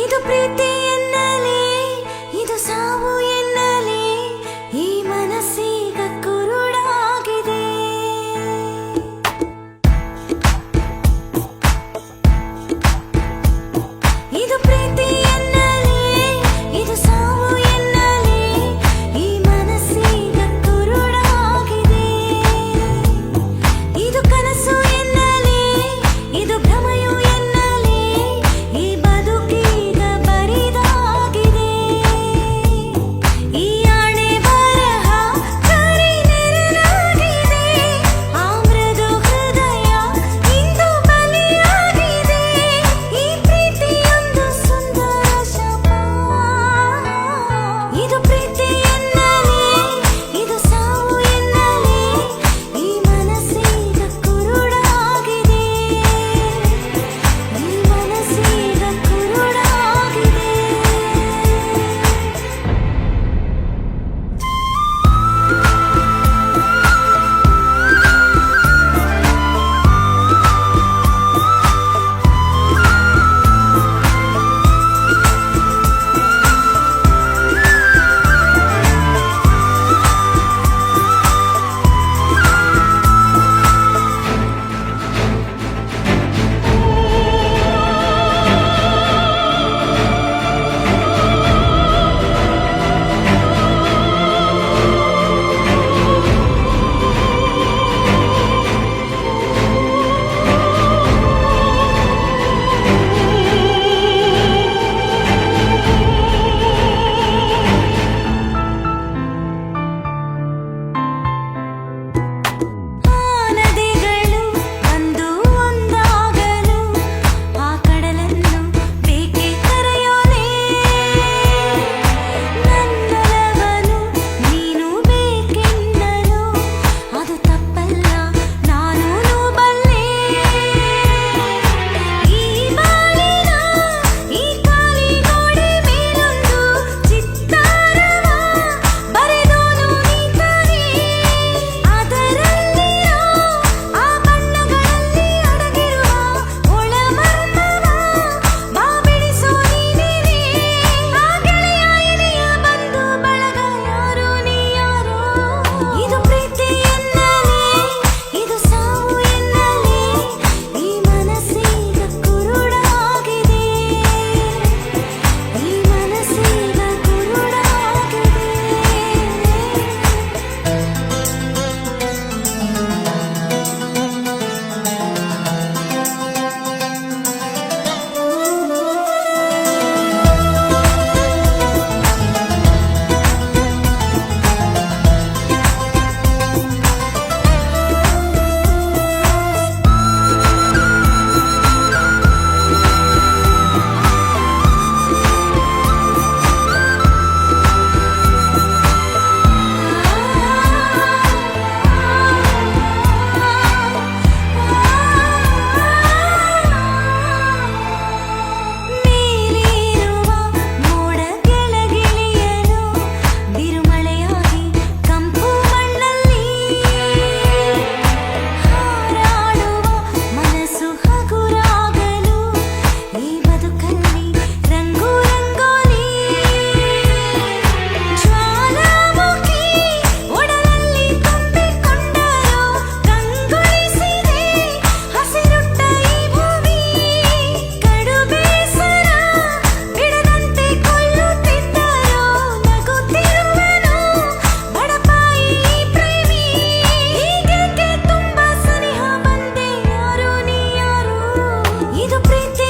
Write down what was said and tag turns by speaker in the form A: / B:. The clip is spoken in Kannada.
A: ಇದು ಪ್ರೀತಿ ಎನ್ನಲೇ, ಇದು ಸಾವು ಎನ್ನಲೇ, ಈ ಮನಸ್ಸೀಗ ಕುರುಡಾಗಿದೆ. ಇದು ಪ್ರೀತಿ ಎನ್ನಲೇ, ಇದು ಸಾವು ಎನ್ನಲೇ, ಈ ಮನಸ್ಸೀಗ ಕುರುಡಾಗಿದೆ. ಇದು ಕನಸು ಎನ್ನಲೇ, ಇದು ಭ್ರಮೆಯು ಎನ್ನಲೇ, ಈ ಬದುಕೀಗ ಬರಿದಾಗಿದೆ. ಈ ಆಣೆ ಬರಹ ಕರಿ ನೆರಳಾಗಿದೆ, ಆ ಮೃದು ಹೃದಯ ಇಂದು ಬಲಿಯಾಗಿದೆ. ಈ ಪ್ರೀತಿಯೊಂದು ಸುಂದರ ಶಾಪ. ಇದು ಪ್ರೀತಿ ಎನ್ನಲೇ, ಇದು ಸಾವು ಎನ್ನಲೇ, ಈ ಮನಸ್ಸೀಗ ಕುರುಡಾಗಿದೆ, ಈ ಮನಸ್ಸೀಗ ಕುರುಡಾಗಿದೆ. ಆ ನದಿಗಳು ಒಂದು ಒಂದಾಗಲು, ಆ ಕಡಲನ್ನು ಬೇಕೆ ಕರೆಯೋಲೆ. ನನ್ನೊಲವನು ನೀನು ಬೇಕೆನ್ನಲು, ಅದು ತಪ್ಪಲ್ಲ, ನಾನು ಬಲ್ಲೆ. ಈ ಬಾಳಿನ ಈ ಕಾಲಿಗೋಡೆ ಮೇಲೊಂದು ಚಿತ್ತಾರವ ಬರೆದೋನು ನೀತಾನೆ. ಅದರಲ್ಲಿರೋ ಆ ಬಣ್ಣಗಳಲ್ಲಿ ಅಡಗಿರುವ ಒಳಮರ್ಮವ ಬಾ ಬಿಡಿಸೋ ನೀನೇನೆ. ಆ ಗೆಳೆಯ ಎದೆಯ ಬಂಧು ಬಳಗ ಯಾರು ನೀ ಯಾರೋ. ಇದು ಪ್ರೀತಿ ಎನ್ನಲೇ, ಇದು ಸಾವು ಎನ್ನಲೇ, ಈ ಮನಸ್ಸೀಗ ಕುರುಡಾಗಿದೆ, ಈ ಮನಸ್ಸೀಗ ಕುರುಡಾಗಿದೆ. ಮೇಲಿರುವ ಮೋಡ ಕೆಳಗಿಳಿಯಲು, ಬಿರುಮಳೆಯಾಗಿ ಕಂಪು ಮಣ್ಣಲ್ಲಿ ಹಾರಾಡುವ ಮನಸ್ಸು ಹಗುರಾಗಲು, ಈ ಬದುಕಲ್ಲಿ ರಂಗು ರಂಗೋಲಿ. ಜ್ವಾಲಾಮುಖಿ ಒಡಲಲ್ಲಿ ತುಂಬಿಕೊಂಡರೂ ಕಂಗೊಳಿಸಿದೆ ಹಸಿರುಟ್ಟ ಈ ಭೂಮಿ. ಕಡು ಬೇಸರ ಬಿಡದಂತೆ ಕೊಲ್ಲುತ್ತಿದ್ದರೂ ನಗುತ್ತಿರುವನು ಬಡಪಾಯಿ ಈ ಪ್ರೇಮಿ. ಹೀಗೇಕೆ ತುಂಬ ಸನಿಹ ಬಂದೆ, ಯಾರು ನೀ ಯಾರು. ಇದು ಪ್ರೀತಿ